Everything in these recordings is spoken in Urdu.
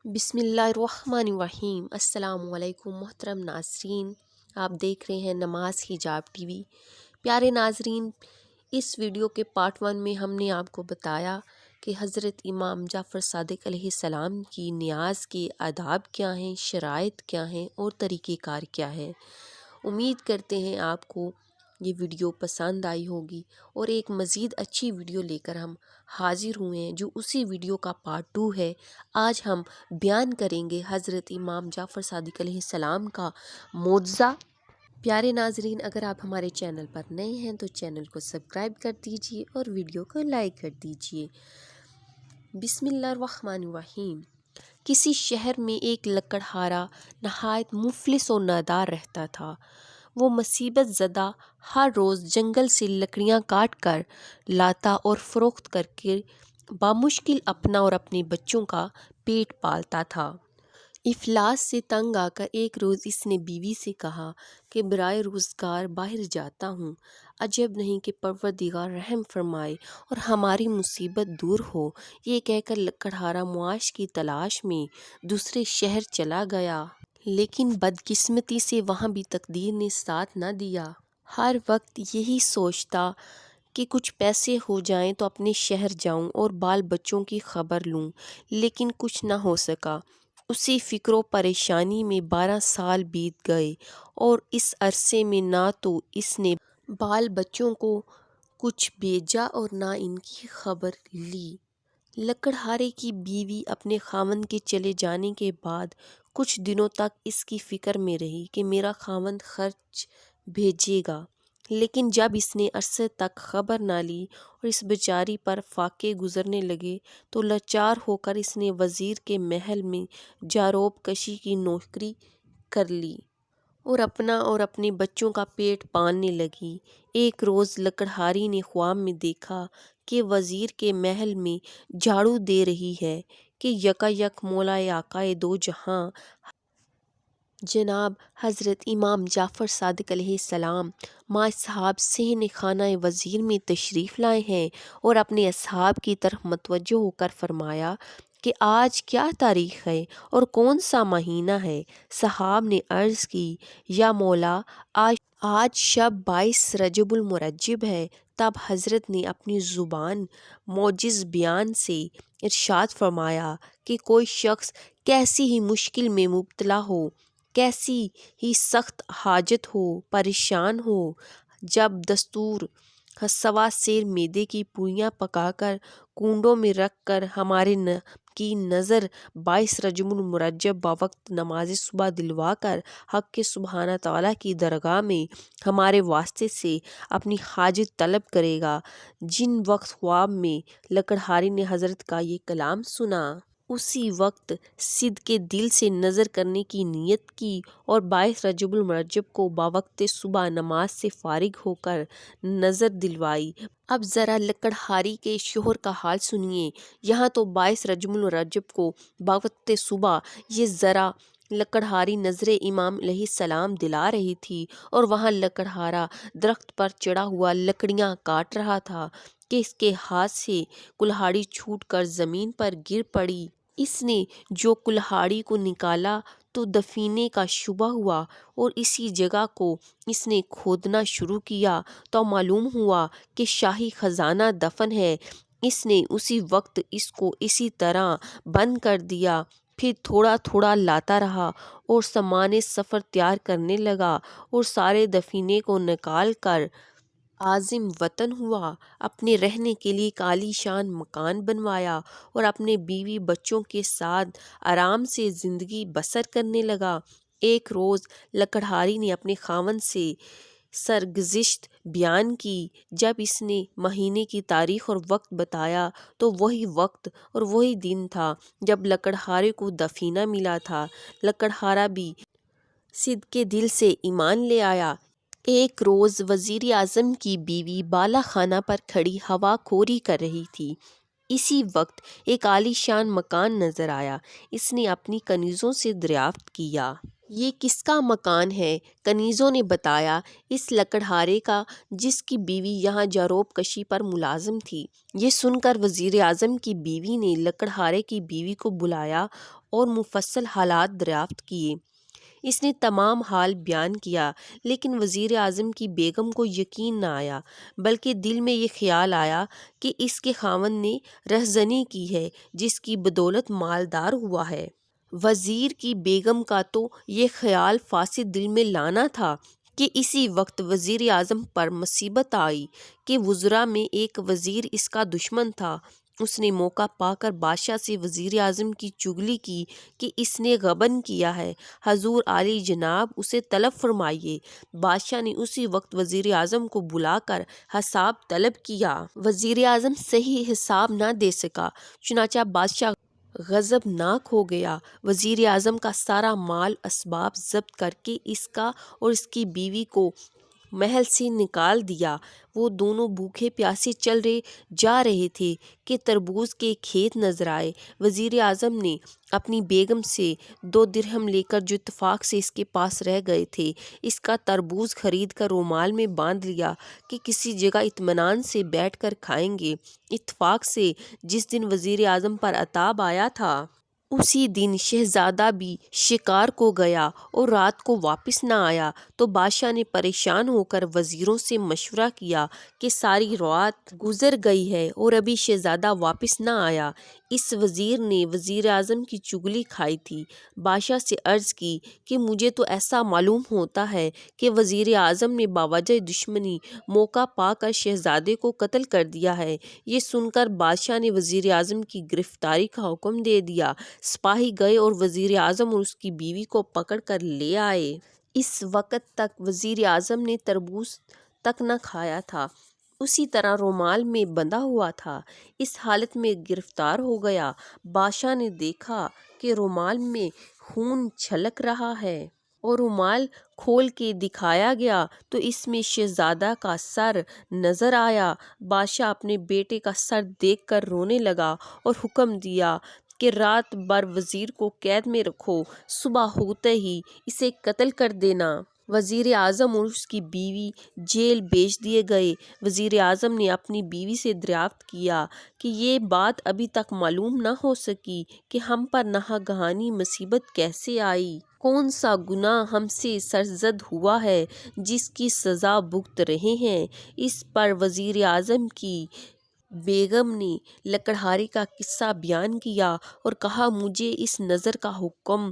بسم اللہ الرحمن الرحیم۔ السلام علیکم محترم ناظرین، آپ دیکھ رہے ہیں نماز حجاب ٹی وی۔ پیارے ناظرین، اس ویڈیو کے پارٹ 1 میں ہم نے آپ کو بتایا کہ حضرت امام جعفر صادق علیہ السلام کی نیاز کے آداب کیا ہیں، شرائط کیا ہیں اور طریقہ کار کیا ہے۔ امید کرتے ہیں آپ کو یہ ویڈیو پسند آئی ہوگی، اور ایک مزید اچھی ویڈیو لے کر ہم حاضر ہوئے ہیں جو اسی ویڈیو کا پارٹ 2 ہے۔ آج ہم بیان کریں گے حضرت امام جعفر صادق علیہ السلام کا معجزہ۔ پیارے ناظرین، اگر آپ ہمارے چینل پر نئے ہیں تو چینل کو سبسکرائب کر دیجئے اور ویڈیو کو لائک کر دیجئے۔ بسم اللہ الرحمن الرحیم۔ کسی شہر میں ایک لکڑہارا نہایت مفلس و نادار رہتا تھا۔ وہ مصیبت زدہ ہر روز جنگل سے لکڑیاں کاٹ کر لاتا اور فروخت کر کے بامشکل اپنا اور اپنے بچوں کا پیٹ پالتا تھا۔ افلاس سے تنگ آ کر ایک روز اس نے بیوی سے کہا کہ برائے روزگار باہر جاتا ہوں، عجب نہیں کہ پروردگار رحم فرمائے اور ہماری مصیبت دور ہو۔ یہ کہہ کر لکڑہارا معاش کی تلاش میں دوسرے شہر چلا گیا، لیکن بدقسمتی سے وہاں بھی تقدیر نے ساتھ نہ دیا۔ ہر وقت یہی سوچتا کہ کچھ پیسے ہو جائیں تو اپنے شہر جاؤں اور بال بچوں کی خبر لوں، لیکن کچھ نہ ہو سکا۔ اسی فکر و پریشانی میں 12 سال بیت گئے، اور اس عرصے میں نہ تو اس نے بال بچوں کو کچھ بھیجا اور نہ ان کی خبر لی۔ لکڑہارے کی بیوی اپنے خاوند کے چلے جانے کے بعد کچھ دنوں تک اس کی فکر میں رہی کہ میرا خاوند خرچ بھیجے گا، لیکن جب اس نے عرصے تک خبر نہ لی اور اس بیچاری پر فاقے گزرنے لگے تو لاچار ہو کر اس نے وزیر کے محل میں جاروب کشی کی نوکری کر لی اور اپنا اور اپنے بچوں کا پیٹ پالنے لگی۔ ایک روز لکڑہاری نے خواب میں دیکھا کہ وزیر کے محل میں جھاڑو دے رہی ہے کہ یکایک مولا آقائے دو جہاں جناب حضرت امام جعفر صادق علیہ السلام ماں صاحب صحن خانہ وزیر میں تشریف لائے ہیں، اور اپنے اصحاب کی طرف متوجہ ہو کر فرمایا کہ آج کیا تاریخ ہے اور کون سا مہینہ ہے؟ صاحب نے عرض کی، یا مولا، آج شب 22 رجب المرجب ہے۔ تب حضرت نے اپنی زبان موجز بیان سے ارشاد فرمایا کہ کوئی شخص کیسی ہی مشکل میں مبتلا ہو، کیسی ہی سخت حاجت ہو، پریشان ہو، جب دستور سوا سیر میدے کی پوریاں پکا کر کنڈوں میں رکھ کر ہمارے کی نظر 22 رجب المرجب بوقت نماز صبح دلوا کر حق کے سبحانہ تعالیٰ کی درگاہ میں ہمارے واسطے سے اپنی حاجت طلب کرے گا۔ جن وقت خواب میں لکڑہاری نے حضرت کا یہ کلام سنا، اسی وقت صدقِ دل سے نظر کرنے کی نیت کی اور 22 رجب المرجب کو بوقت صبح نماز سے فارغ ہو کر نظر دلوائی۔ اب ذرا لکڑہاری کے شوہر کا حال سنیے۔ یہاں تو 22 رجب المرجب کو بوقت صبح یہ ذرا لکڑہاری نظر امام علیہ السلام دلا رہی تھی، اور وہاں لکڑہارا درخت پر چڑھا ہوا لکڑیاں کاٹ رہا تھا کہ اس کے ہاتھ سے کلہاڑی چھوٹ کر زمین پر گر پڑی۔ اس نے جو کلہاڑی کو نکالا تو دفینے کا شبہ ہوا، اور اسی جگہ کو اس نے کھودنا شروع کیا تو معلوم ہوا کہ شاہی خزانہ دفن ہے۔ اس نے اسی وقت اس کو اسی طرح بند کر دیا، پھر تھوڑا تھوڑا لاتا رہا اور سامان سفر تیار کرنے لگا، اور سارے دفینے کو نکال کر عازم وطن ہوا، اپنے رہنے کے لیے ایک عالی شان مکان بنوایا اور اپنے بیوی بچوں کے ساتھ آرام سے زندگی بسر کرنے لگا۔ ایک روز لکڑہاری نے اپنے خاوند سے سرگزشت بیان کی۔ جب اس نے مہینے کی تاریخ اور وقت بتایا تو وہی وقت اور وہی دن تھا جب لکڑہارے کو دفینہ ملا تھا۔ لکڑہارا بھی صدقے دل سے ایمان لے آیا۔ ایک روز وزیر اعظم کی بیوی بالا خانہ پر کھڑی ہوا خوری کر رہی تھی۔ اسی وقت ایک عالی شان مکان نظر آیا۔ اس نے اپنی کنیزوں سے دریافت کیا یہ کس کا مکان ہے؟ کنیزوں نے بتایا، اس لکڑہارے کا، جس کی بیوی یہاں جاروب کشی پر ملازم تھی۔ یہ سن کر وزیر اعظم کی بیوی نے لکڑہارے کی بیوی کو بلایا اور مفصل حالات دریافت کیے۔ اس نے تمام حال بیان کیا، لیکن وزیر اعظم کی بیگم کو یقین نہ آیا، بلکہ دل میں یہ خیال آیا کہ اس کے خاوند نے رہزنی کی ہے، جس کی بدولت مالدار ہوا ہے۔ وزیر کی بیگم کا تو یہ خیال فاسد دل میں لانا تھا کہ اسی وقت وزیر اعظم پر مصیبت آئی کہ وزراء میں ایک وزیر اس کا دشمن تھا۔ اس نے موقع پا کر بادشاہ سے وزیر اعظم کی چغلی کی کہ اس نے غبن کیا ہے، حضور عالی جناب اسے طلب فرمائیے۔ بادشاہ نے اسی وقت وزیر اعظم کو بلا کر حساب طلب کیا۔ وزیر اعظم صحیح حساب نہ دے سکا، چنانچہ بادشاہ غضبناک ہو گیا۔ وزیر اعظم کا سارا مال اسباب ضبط کر کے اس کا اور اس کی بیوی کو محل سے نکال دیا۔ وہ دونوں بھوکے پیاسے چل جا رہے تھے کہ تربوز کے کھیت نظر آئے۔ وزیر اعظم نے اپنی بیگم سے 2 درہم لے کر، جو اتفاق سے اس کے پاس رہ گئے تھے، اس کا تربوز خرید کر رومال میں باندھ لیا کہ کسی جگہ اطمینان سے بیٹھ کر کھائیں گے۔ اتفاق سے جس دن وزیر اعظم پر عتاب آیا تھا، اسی دن شہزادہ بھی شکار کو گیا اور رات کو واپس نہ آیا، تو بادشاہ نے پریشان ہو کر وزیروں سے مشورہ کیا کہ ساری رات گزر گئی ہے اور ابھی شہزادہ واپس نہ آیا۔ اس وزیر نے وزیر اعظم کی چغلی کھائی تھی۔ بادشاہ سے عرض کی کہ مجھے تو ایسا معلوم ہوتا ہے کہ وزیر اعظم نے باوجہ دشمنی موقع پا کر شہزادے کو قتل کر دیا ہے۔ یہ سن کر بادشاہ نے وزیر اعظم کی گرفتاری کا حکم دے دیا۔ سپاہی گئے اور وزیر اعظم اور اس کی بیوی کو پکڑ کر لے آئے۔ اس وقت تک وزیر اعظم نے تربوز تک نہ کھایا تھا، اسی طرح رومال میں بندھا ہوا تھا۔ اس حالت میں گرفتار ہو گیا۔ بادشاہ نے دیکھا کہ رومال میں خون چھلک رہا ہے اور رومال کھول کے دکھایا گیا تو اس میں شہزادہ کا سر نظر آیا۔ بادشاہ اپنے بیٹے کا سر دیکھ کر رونے لگا اور حکم دیا کہ رات بھر وزیر کو قید میں رکھو، صبح ہوتے ہی اسے قتل کر دینا۔ وزیر اعظم اور اس کی بیوی جیل بھیج دیے گئے۔ وزیر اعظم نے اپنی بیوی سے دریافت کیا کہ یہ بات ابھی تک معلوم نہ ہو سکی کہ ہم پر ناگہانی مصیبت کیسے آئی، کون سا گناہ ہم سے سرزد ہوا ہے جس کی سزا بھگت رہے ہیں۔ اس پر وزیر اعظم کی بیگم نے لکڑہارے کا قصہ بیان کیا اور کہا، مجھے اس نظر کا حکم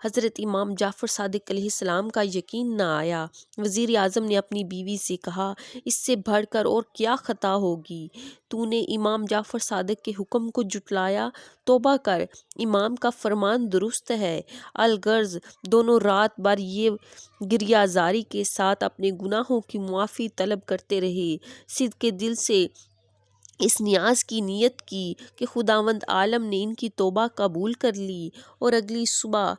حضرت امام جعفر صادق علیہ السلام کا یقین نہ آیا۔ وزیر اعظم نے اپنی بیوی سے کہا، اس سے بڑھ کر اور کیا خطا ہوگی؟ تو نے امام جعفر صادق کے حکم کو جھٹلایا۔ توبہ کر، امام کا فرمان درست ہے۔ الغرض دونوں رات بھر یہ گریہ زاری کے ساتھ اپنے گناہوں کی معافی طلب کرتے رہے، صدق دل سے اس نیاز کی نیت کی کہ خداوند عالم نے ان کی توبہ قبول کر لی۔ اور اگلی صبح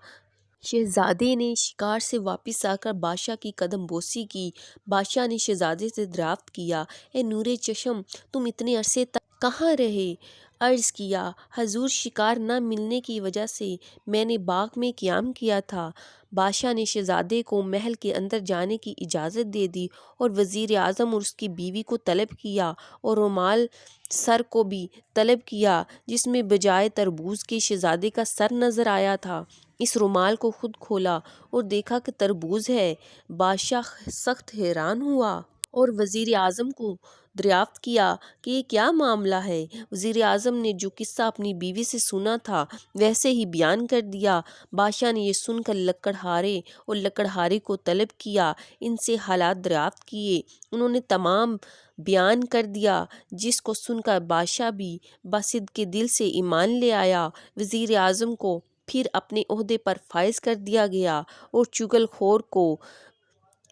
شہزادے نے شکار سے واپس آ کر بادشاہ کی قدم بوسی کی۔ بادشاہ نے شہزادے سے دریافت کیا، اے نور چشم، تم اتنے عرصے تک کہاں رہے؟ عرض کیا، حضور شکار نہ ملنے کی وجہ سے میں نے باغ میں قیام کیا تھا۔ بادشاہ نے شہزادے کو محل کے اندر جانے کی اجازت دے دی اور وزیر اعظم اور اس کی بیوی کو طلب کیا اور رومال سر کو بھی طلب کیا جس میں بجائے تربوز کے شہزادے کا سر نظر آیا تھا۔ اس رومال کو خود کھولا اور دیکھا کہ تربوز ہے۔ بادشاہ سخت حیران ہوا اور وزیر اعظم کو دریافت کیا کہ یہ کیا معاملہ ہے۔ وزیر اعظم نے جو قصہ اپنی بیوی سے سنا تھا ویسے ہی بیان کر دیا۔ بادشاہ نے یہ سن کر لکڑہارے اور لکڑہاری کو طلب کیا، ان سے حالات دریافت کیے۔ انہوں نے تمام بیان کر دیا، جس کو سن کر بادشاہ بھی بصدق دل سے ایمان لے آیا۔ وزیر اعظم کو پھر اپنے عہدے پر فائز کر دیا گیا اور چغل خور کو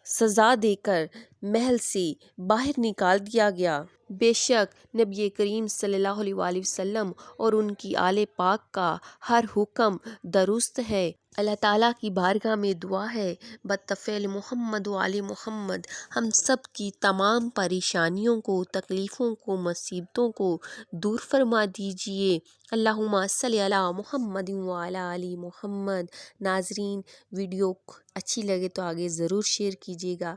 سزا دے کر محل سے باہر نکال دیا گیا۔ بے شک نبی کریم صلی اللہ علیہ وآلہ وسلم اور ان کی آل پاک کا ہر حکم درست ہے۔ اللہ تعالیٰ کی بارگاہ میں دعا ہے بطفیل محمد و آل محمد ہم سب کی تمام پریشانیوں کو، تکلیفوں کو، مصیبتوں کو دور فرما دیجئے۔ اللہم صلی علی محمد و علی آل محمد۔ ناظرین، ویڈیو اچھی لگے تو آگے ضرور شیئر کیجیے گا۔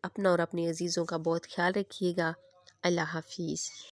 اپنا اور اپنے عزیزوں کا بہت خیال رکھیے گا۔ اللہ حافظ۔